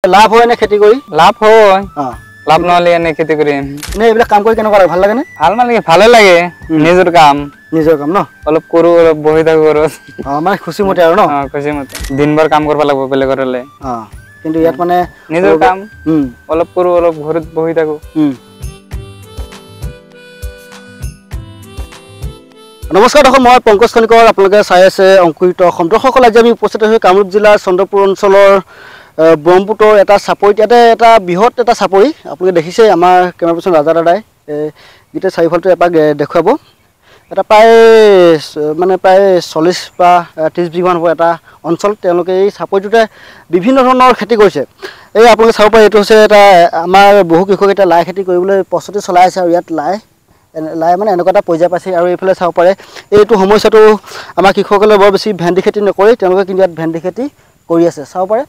লাভ হয় না খেতি কৰি? লাভ হয়। লাভ অ নহলে এনে খেতি কৰিম। নে এইবিলাক কাম কৰি কেনেকুৱা লাগে? ভাল লাগে নে? ভাল মানে ভালে লাগে নিজৰ কাম। নিজৰ কাম ন? অলপ কৰো অলপ বহি থাকো ঘৰত। মানে খুচিমতে আৰু ন? খুশি মতে দিনভৰ কাম কৰিব লাগিব বেলেগৰ হলে। কিন্তু ইয়াত মানে নিজৰ কাম অলপ কৰো অলপ ঘৰত বহি থাকো। নমস্কাৰ দৰ্শক, মই পংকজ খনিকৰ। আপোনালোকে চাই আছে অংকুৰিত অসম। দৰ্শকসকল, আজি আমি উপস্থিত হৈ কামৰূপ জিলাৰ চন্দ্ৰপুৰ অঞ্চলৰ ব্ৰহ্মপুত্ৰৰ এটা চাপৰিত। ইয়াতে এটা বৃহৎ এটা চাপৰি আপোনালোকে দেখিছে। আমাৰ কেমেৰা পাৰ্চন ৰাজা দাদাই গোটেই চাৰিওফালটো এপাক দেখুৱাব। এটা প্ৰায় 40 বা 30 বিঘামান হ'ব এটা অঞ্চল। তেওঁলোকে এই চাপৰিটোতে বিভিন্ন ধৰণৰ খেতি কৰিছে। এই আপোনালোকে চাব পাৰে, এইটো হৈছে এটা আমাৰ বহু কৃষক এতিয়া লাই খেতি কৰিবলৈ প্ৰস্তুতি চলাই আছে। আৰু ইয়াত লাই মানে এনেকুৱা এটা পৰ্যায় পাইছে। আৰু এইফালে চাব পাৰে, এইটো সময়ছোৱাতো আমাৰ কৃষকসকলে বৰ বেছি ভেন্দি খেতি নকৰে, তেওঁলোকে কিন্তু ইয়াত ভেন্দি খেতি কৰি আছে। চাব পাৰে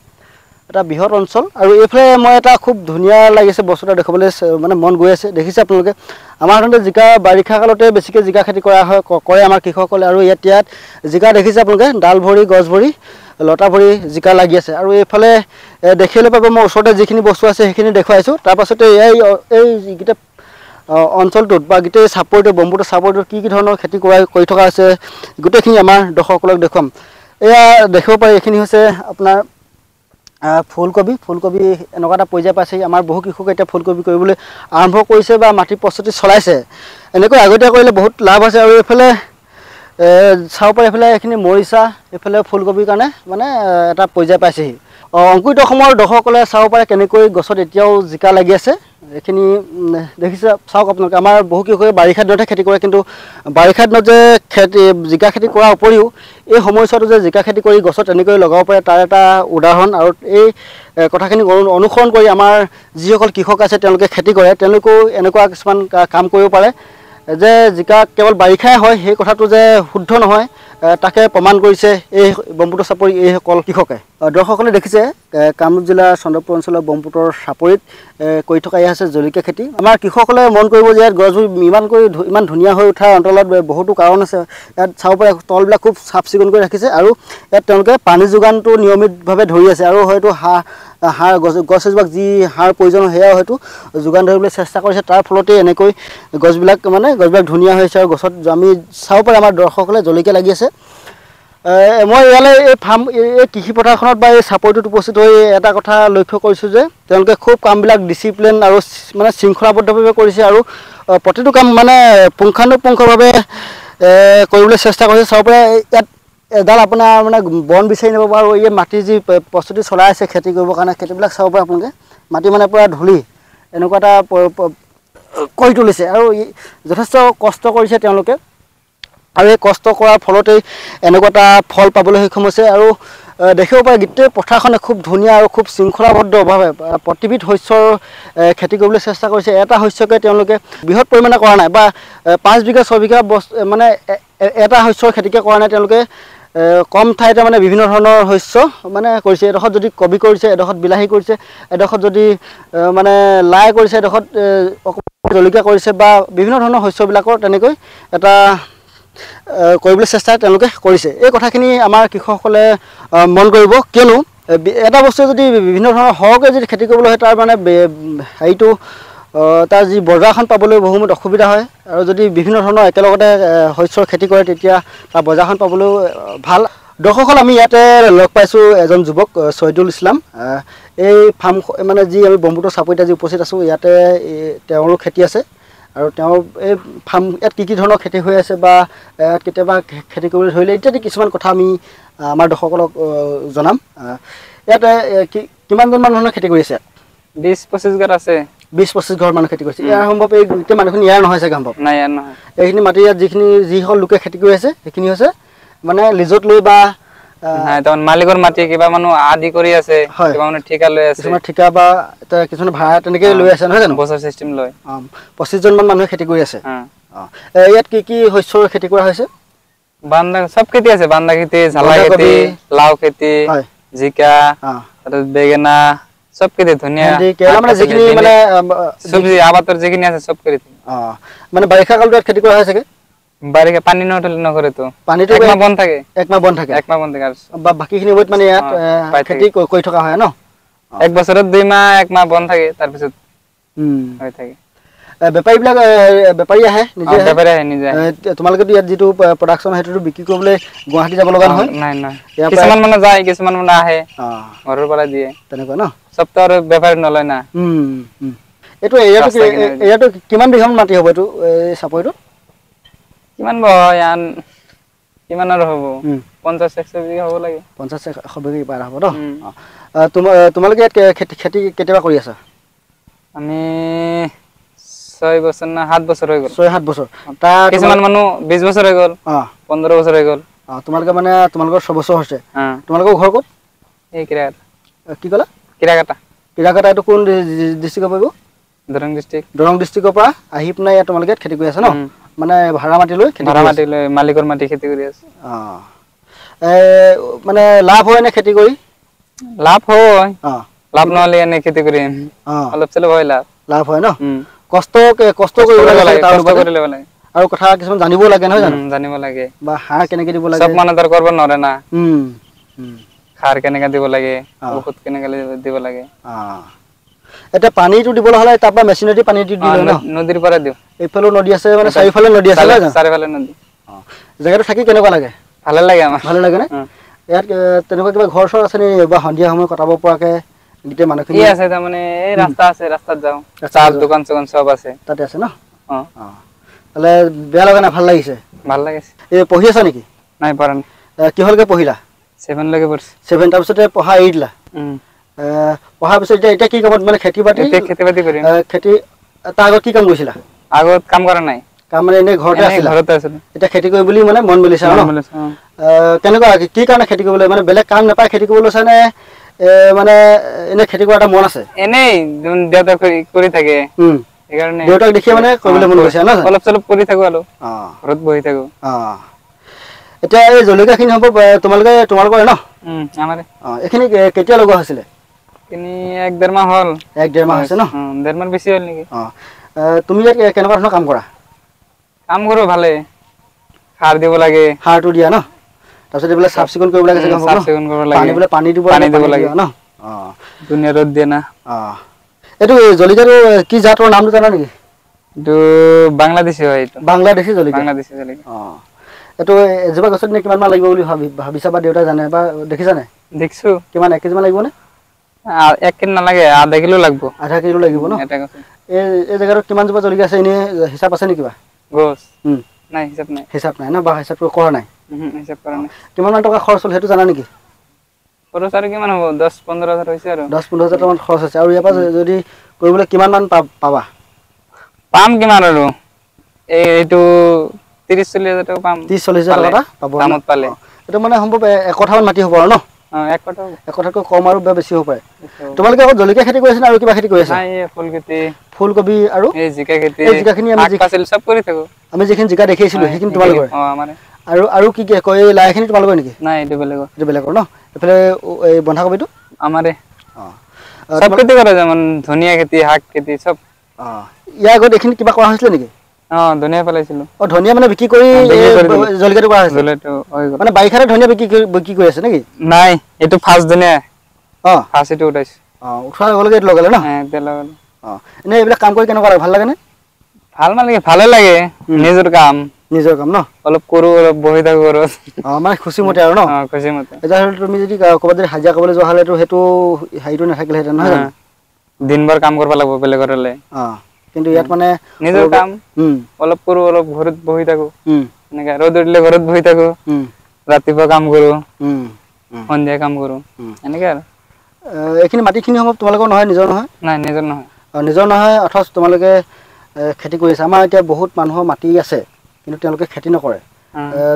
এটা বৃহৎ অঞ্চল। আৰু এইফালে মই এটা খুব ধুনীয়া লাগিছে বস্তু এটা দেখাবলৈ মানে মন গৈ আছে। দেখিছে আপোনালোকে, আমাৰ সাধাৰণতে জিকা বাৰিষা কালতে বেছিকৈ জিকা খেতি কৰা হয়, কৰে আমাৰ কৃষকসকলে। আৰু ইয়াত জিকা দেখিছে আপোনালোকে, ডাল ভৰি গছ ভৰি লতা ভৰি জিকা লাগি আছে। আৰু এইফালে দেখিবলৈ পাব, মই ওচৰতে যিখিনি বস্তু আছে সেইখিনি দেখুৱাইছোঁ। তাৰপাছতে এই যিকেইটা অঞ্চলটোত বা গোটেই চাপৰিটো ব্ৰহ্মপুত্ৰ চাপৰিটোত কি ধৰণৰ খেতি কৰি থকা আছে গোটেইখিনি আমাৰ দৰ্শকসকলক দেখুৱাম। এয়া দেখিব পাৰি, এইখিনি হৈছে আপোনাৰ ফুলকবি এনেকুৱা এটা পৰ্যায় পাইছে। আমাৰ বহু কৃষকে এতিয়া ফুলকবি কৰিবলৈ আৰম্ভ কৰিছে বা মাটি প্ৰস্তুতি চলাইছে। এনেকৈ আগতীয়া কৰিলে বহুত লাভ আছে। আৰু এইফালে চাব পাৰে, এইফালে এইখিনি মৰিচা, এইফালে ফুলকবিৰ কাৰণে মানে এটা পৰ্যায় পাইছেহি। অংকুৰিত অসমৰ দৰ্শকসকলে চাব পাৰে কেনেকৈ গছত এতিয়াও জিকা লাগি আছে। এইখিনি দেখিছে, চাওক আপোনালোকে। আমাৰ বহু কৃষকে বাৰিষা দিনতহে খেতি কৰে, কিন্তু বাৰিষা দিনত যে জিকা খেতি কৰাৰ উপৰিও এই সময়ছোৱাতো যে জিকা খেতি কৰি গছত এনেকৈ লগাব পাৰে, তাৰ এটা উদাহৰণ। আৰু এই কথাখিনি অনুসৰণ কৰি আমাৰ যিসকল কৃষক আছে তেওঁলোকে খেতি কৰে, তেওঁলোকেও এনেকুৱা কিছুমান কাম কৰিব পাৰে যে জিকা কেৱল বাৰিষাই হয়, সেই কথাটো যে শুদ্ধ নহয় তাকে প্ৰমাণ কৰিছে এই ব্ৰহ্মপুত্ৰ চাপৰি এইসকল কৃষকে। দৰ্শকসকলে দেখিছে, কামৰূপ জিলাৰ চন্দ্ৰপুৰ অঞ্চলৰ ব্ৰহ্মপুত্ৰৰ চাপৰিত কৰি থকা এয়া হৈছে জলকীয়া খেতি। আমাৰ কৃষকসকলে মন কৰিব যে ইয়াত গছবোৰ ইমান ধুনীয়া হৈ উঠাৰ অন্তৰালত বহুতো কাৰণ আছে। ইয়াত চাব পাৰে তলবিলাক খুব চাফ চিকুণ কৰি ৰাখিছে। আৰু ইয়াত তেওঁলোকে পানী যোগানটো নিয়মিতভাৱে ধৰি আছে। আৰু হয়তো গছ এজোপাক যি সাৰ প্ৰয়োজন সেয়াও হয়তো যোগান ধৰিবলৈ চেষ্টা কৰিছে। তাৰ ফলতেই এনেকৈ গছবিলাক ধুনীয়া হৈছে। আৰু গছত আমি চাব পাৰে আমাৰ দৰ্শকসকলে জলকীয়া লাগি আছে। মই ইয়ালৈ এই কৃষি পথাৰখনত বা এই চাপৰিটোত উপস্থিত হৈ এটা কথা লক্ষ্য কৰিছোঁ যে তেওঁলোকে খুব কামবিলাক ডিচিপ্লিন আৰু মানে শৃংখলাবদ্ধভাৱে কৰিছে। আৰু প্ৰতিটো কাম মানে পুংখানুপুংখভাৱে কৰিবলৈ চেষ্টা কৰিছে। চাব পাৰে ইয়াত এডাল আপোনাৰ মানে বন বিচাৰি নাপাব। আৰু এই মাটিৰ যি প্ৰস্তুতি চলাই আছে খেতি কৰিবৰ কাৰণে, খেতিবিলাক চাব পাৰে আপোনালোকে। মাটি মানে পূৰা ধূলি এনেকুৱা এটা কৰি তুলিছে। আৰু যথেষ্ট কষ্ট কৰিছে তেওঁলোকে। আৰু এই কষ্ট কৰাৰ ফলতেই এনেকুৱা এটা ফল পাবলৈ সক্ষম হৈছে। আৰু দেখিব পাৰে গোটেই পথাৰখনে খুব ধুনীয়া আৰু খুব শৃংখলাবদ্ধভাৱে প্ৰতিবিধ শস্যৰ খেতি কৰিবলৈ চেষ্টা কৰিছে। এটা শস্যকে তেওঁলোকে বৃহৎ পৰিমাণে কৰা নাই, বা 5 বিঘা 6 বিঘা মানে এটা শস্যৰ খেতিকে কৰা নাই। তেওঁলোকে কম ঠাইতে মানে বিভিন্ন ধৰণৰ শস্য মানে কৰিছে। এডোখৰত যদি কবি কৰিছে, এডোখৰত বিলাহী কৰিছে, এডোখৰত যদি মানে লাই কৰিছে, এডোখৰত জলকীয়া কৰিছে, বা বিভিন্ন ধৰণৰ শস্যবিলাকৰ তেনেকৈ এটা কৰিবলৈ চেষ্টা তেওঁলোকে কৰিছে। এই কথাখিনি আমাৰ কৃষকসকলে মন কৰিব, কিয়নো এটা বস্তু যদি বিভিন্ন ধৰণৰ সৰহকৈ যদি খেতি কৰিবলৈ হয়, তাৰ মানে হেৰিটো তাৰ যি বজাৰখন পাবলৈ বহুমত অসুবিধা হয়। আৰু যদি বিভিন্ন ধৰণৰ একেলগতে শস্যৰ খেতি কৰে, তেতিয়া তাৰ বজাৰখন পাবলৈও ভাল। দৰ্শকসকল, আমি ইয়াতে লগ পাইছোঁ এজন যুৱক, শহীদুল ইছলাম। এই ফাৰ্ম মানে যি আমি ব্ৰহ্মপুত্ৰ চাপৰিত আজি উপস্থিত আছোঁ, ইয়াতে তেওঁৰো খেতি আছে। আৰু তেওঁৰ এই ইয়াত কি ধৰণৰ খেতি হৈ আছে, বা কেতিয়াবা খেতি কৰিবলৈ ধৰিলে ইত্যাদি কিছুমান কথা আমি আমাৰ দৰ্শকসকলক জনাম। ইয়াতে কিমানজনমান মানুহে খেতি কৰি আছে? 20-25 ঘৰ আছে। 20-25 ঘৰ মানুহ খেতি কৰিছে। ইয়াৰ সম্ভৱ এই গোটেই মানুহখিনি ইয়াৰ নহয় চাগে সম্ভৱ? নাই, ইয়াৰ নহয়। এইখিনি মাটি ইয়াত যিসকল লোকে খেতি কৰি আছে সেইখিনি হৈছে মানে লিজত লৈ বা মালিকৰ মাটি, কিবা মানুহ আদি কৰি আছে, কিবা মানুহ ঠিকা লৈ আছে, কিছুমান ঠিকা বা কিছুমান ভাড়া তেনেকৈ লৈ আছে, নহয় জানো? বছৰ চিষ্টেম লৈ 25জনমান মানুহে খেতি কৰি আছে। ইয়াত কি শস্যৰ খেতি কৰা হৈছে? সব খেতি আছে। বান্ধা খেতি, ঝালা খেতি, লাও খেতি, জিকা, বেঙেনা, সব খেতি ধুনীয়া। মানে যিখিনি মানে চব্জি আবাদৰ যিখিনি আছে সব খেতি। মানে বাৰিষা কালটো ইয়াত খেতি কৰা হয় চাগে? বাৰিষা পানী নকৰে তো, পানীটো একমাহ বন্ধ থাকে। বা বাকীখিনি সময়ত মানে ইয়াত খেতি কৰি থকা হয় ন? এক বছৰত 2 মাহ 1 মাহ বন্ধ থাকে তাৰ পিছত হৈ থাকে বেপাৰী আহে নিজে তোমালোকে ইয়াত যিটো প্ৰডাকশ্যন সেইটো বিক্ৰী কৰিবলৈ গুৱাহাটী যাব লগা নহয় নাই কিছুমান মানুহ যায় কিছুমান মানুহ আহে ঘৰৰ পৰা দিয়ে তেনেকুৱা ন সবটো আৰু বেপাৰী নলয় না এইটো এৰিয়াটো কিমান বিঘামান মাটি হ'ব এইটো এই চাপৰিটো কিমান বহয়ান কিমান আৰু হ'ব 50-100 বিঘা হ'ব লাগে 50-100 বিঘা পাৰ হ'ব ন তোমালোকে ইয়াত খেতি কেতিয়াবা কৰি আছা আমি 6 বছৰ না 7 বছৰ হৈ গ'ল 6-7 বছৰ তাৰ কিছুমান মানুহ 20 বছৰ হৈ গ'ল 15 বছৰ হৈ গ'ল তোমালোকে মানে তোমালোকৰ 6 বছৰ হৈছে তোমালোকৰ ঘৰ ক'ত এই কিৰাকাটা কি ক'লা কিৰাকাটা এইটো কোন ডিষ্ট্ৰিক্টৰ পৰিব দৰং ডিষ্ট্ৰিক্টৰ পৰা আহি পেলাই ইয়াত তোমালোকে খেতি কৰি আছা ন মানে ভাড়া মাটি লৈ মালিকৰ মাটি খেতি কৰি আছে মানে লাভ হয় নে খেতি কৰি লাভ হয় লাভ নহ'লে এনে খেতি কৰিম অলপ চলপ হয় লাভ হয় ন কষ্ট কৰিব লাগে আৰু কথা কিছুমান জানিব লাগে নহয় জানো জানিব লাগে বা সাৰ কেনেকৈ দিব লাগে সব মানুহ দৰ কৰিব নোৱাৰে না সাৰ কেনেকৈ দিব লাগে ঔষধ কেনেকৈ দিব লাগে এটা পানীটো দিবলৈ হ'লে তাৰ পৰা মেচিনেদি পানীটো দিলে ন নদীৰ পৰা দিওঁ এইফালেও নদী আছে মানে চাৰিওফালে নদী আছে চাৰিওফালে নদী জেগাটো থাকি কেনেকুৱা লাগে ভালে লাগে আমাৰ ভালে লাগে নে ইয়াত তেনেকুৱা কিবা ঘৰ চৰ আছে নি বা সন্ধিয়া সময় কটাব পৰাকৈ গোটেই মানুহখিনি আছে তাৰমানে এই ৰাস্তা আছে ৰাস্তাত যাওঁ চাহ দোকান চোকান চব আছে তাতে আছে ন তাহলে বেয়া লগা নাই ভাল লাগিছে ভাল লাগিছে এই পঢ়ি আছা নেকি নাই পঢ়া নাই কিহলৈকে পঢ়িলা 7 লৈকে পঢ়িছো 7 তাৰপিছতে পঢ়া এৰি দিলা পঢ়াৰ পিছত এতিয়া কি কামত মানে খেতি বাতি কৰিম খেতি তাৰ আগত কি কাম কৰিছিলা আগত কাম কৰা নাই কাম মানে এনে ঘৰতে আছিলা এতিয়া খেতি কৰি বুলি মানে মন মেলিছা ন কেনেকুৱা কি কাৰণে খেতি কৰিবলৈ মানে বেলেগ কাম নাপায় খেতি কৰিব লৈছা নে মানে এনে খেতি কৰা এটা মন আছে এনেই দেউতা কৰি থাকে সেইকাৰণে দেউতাক দেখি মানে কৰিবলৈ মন গৈছে ন অলপ চলপ কৰি থাকো আৰু ঘৰত বহি থাকো এতিয়া এই জলকীয়াখিনি হ'ব তোমালোকৰে ন আমাৰে এইখিনি কেতিয়া লগোৱা হৈছিলে তিনি 1-1.5 মাহ হ'ল 1-1.5 মাহ হৈছে ন 1.5 মাহ বেছি হ'ল নেকি তুমি ইয়াত কেনেকুৱা ধৰণৰ কাম কৰা কাম কৰো ভালে সাৰ দিব লাগে সাৰটো দিয়া ন তাৰপিছত এইবিলাক চাফ চিকুণ কৰিব লাগে পানী দিব লাগে ন ধুনীয়া ৰ'দ দিয়ে না এইটো জলকীয়াটো কি জাতৰ নামটো জানা নেকি এইটো বাংলাদেশী হয় এইটো বাংলাদেশী জলকীয়া এইটো এজোপা গছত নে কিমান মান লাগিব বুলি ভাবিছা বা দেউতাই জানে বা দেখিছা নাই দেখিছো কিমান 1 কেজি মান লাগিব নে 1 কেজি নালাগে আধা কিলো লাগিব ন এই জেগাটোত কিমান জোপা জলকীয়া আছে এনে হিচাপ আছে নেকি বা গছ নাই হিচাপ নাই ন বা হিচাপটো কৰা নাই হিচাপ কৰা নাই কিমান মান টকা খৰচ হ'ল সেইটো জানা নেকি খৰচ আৰু কিমান হ'ব 10-15 হাজাৰ হৈছে আৰু 10-15 হাজাৰ টকা খৰচ হৈছে আৰু ইয়াৰ পৰা যদি কৰিবলৈ কিমান মান পাবা পাম কিমান আৰু এইটো 30-40 হাজাৰ টকা পাম 30-40 হাজাৰ টকা পাব দামত পালে এটা মানে সম্ভৱ 1 কঠামান মাটি হ'ব আৰু ন 1 কঠাতকৈ কম আৰু বেছি হ'ব পাৰে তোমালোকে আকৌ জলকীয়া খেতি কৰিছা আৰু কিবা খেতি কৰিছা নাই ফুলকবি আৰু এই জিকা খেতি জিকাখিনি আমি সব কৰি থাকো আমি যিখিনি জিকা দেখিছিলো সেইখিনি তোমালোকৰ আমাৰে আৰু কি কয় লাইখিনি তোমালোকৰ নেকি নাই এইটো বেলেগৰ ন এফালে এই বন্ধাকবিটো আমাৰে সব খেতি কৰা যেমন ধনিয়া খেতি শাক খেতি সব ইয়াৰ আগত এইখিনি কিবা কৰা হৈছিলে নেকি ধনিয়া পেলাইছিলো ধনিয়া মানে বিক্ৰী কৰি জলকীয়াটো কৰা হৈছে মানে বাৰিষাতে ধনিয়া বিক্ৰী কৰি আছে নেকি নাই এইটো ফাৰ্ষ্ট ধনিয়া ফাৰ্ষ্ট এইটো উঠাইছো উঠোৱাৰ লগে এইটো লগালে ন এনে এইবিলাক কাম কৰি কেনেকুৱা লাগে ভাল লাগে নে ভাল মানে ভালে লাগে নিজৰ কাম ন অলপ কৰো অলপ বহি থাকো ঘৰত মানে খুচি মতে আৰু ন খুচি মতে এতিয়া তুমি যদি ক'ৰবাত যদি হাজিৰা কৰিবলৈ যোৱা হ'লে সেইটো হেৰিটো নাথাকিলেহেঁতেন নহয় জানো দিনভৰ কাম কৰিব লাগিব বেলেগৰ হ'লে কিন্তু ইয়াত মানে নিজৰ কাম অলপ কৰো অলপ ঘৰত বহি থাকো এনেকা ৰ'দ উঠিলে ঘৰত বহি থাকো ৰাতিপুৱা কাম কৰো সন্ধিয়া কাম কৰো এনেকে আৰু এইখিনি মাটিখিনি সম্ভৱ তোমালোকৰ নহয় নিজৰ নহয় নাই নিজৰ নহয় অথচ তোমালোকে খেতি কৰিছে আমাৰ এতিয়া বহুত মানুহৰ মাটি আছে কিন্তু তেওঁলোকে খেতি নকৰে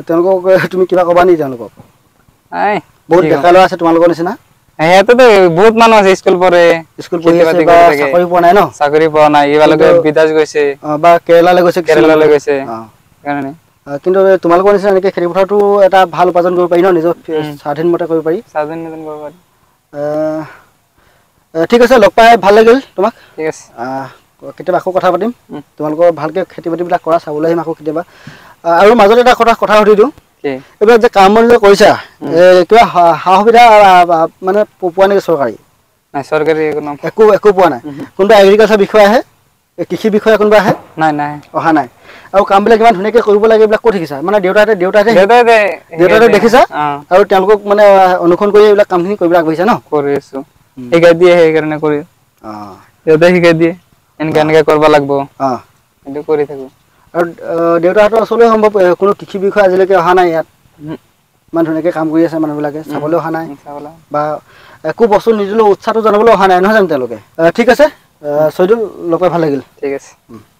তেওঁলোকক তুমি কিবা ক'বা নেকি তেওঁলোকক বহুত ডেকা ল'ৰা আছে তোমালোকৰ নিচিনা সিহঁতেতো বহুত মানুহ আছে স্কুল পঢ়ি আছে বা চাকৰি পোৱা নাই ন চাকৰি পোৱা নাই এবাৰলৈকে বিদেশ গৈছে বা কেৰেলালৈ গৈছে কাৰণে কিন্তু তোমালোকৰ নিচিনা এনেকৈ খেতি পথাৰতো এটা ভাল উপাৰ্জন কৰিব পাৰি ন নিজৰ স্বাধীনমতে কৰিব পাৰি ঠিক আছে লগ পাই ভাল লাগিল তোমাক ঠিক আছে কেতিয়াবা আকৌ কথা পাতিম তোমালোকৰ ভালকৈ খেতি বাতিবিলাক কৰা চাবলৈ আহিম আকৌ কেতিয়াবা আৰু মাজত এটা কথা সুধি দিওঁ এইবিলাক যে কাম বন যে কৰিছা কিবা সা সুবিধা মানে পোৱা নেকি চৰকাৰী নাই সৰকাৰি একো পোৱা নাই কোনবা এগ্ৰিকালচাৰ বিষয় আহে কৃষি বিষয় কোনবা আহে নাই নাই অহা নাই আৰু কামবিলাক ইমান ধুনীয়াকৈ কৰিব লাগে এইবিলাক ক'ত শিকিছা মানে দেউতাতে দেখিছা আৰু তেওঁলোকক মানে অনুসৰণ কৰি এইবিলাক কামখিনি কৰিবলৈ আগবাঢ়িছা ন কৰি আছো শিকাই দিয়ে সেইকাৰণে কৰি দেউতাই শিকাই দিয়ে এনেকে কৰিব লাগিব এইটো কৰি থাকো আৰু দেউতাহঁতৰ আচলতে সম্ভৱ কোনো কৃষি বিষয় আজিলৈকে অহা নাই ইয়াত ইমান ধুনীয়াকৈ কাম কৰি আছে মানুহবিলাকে চাবলৈ অহা নাই বা একো বস্তু নিদিলেও উৎসাহটো জনাবলৈ অহা নাই নহয় জানো তেওঁলোকে ঠিক আছে চৈদুল লগ পাই ভাল লাগিল ঠিক আছে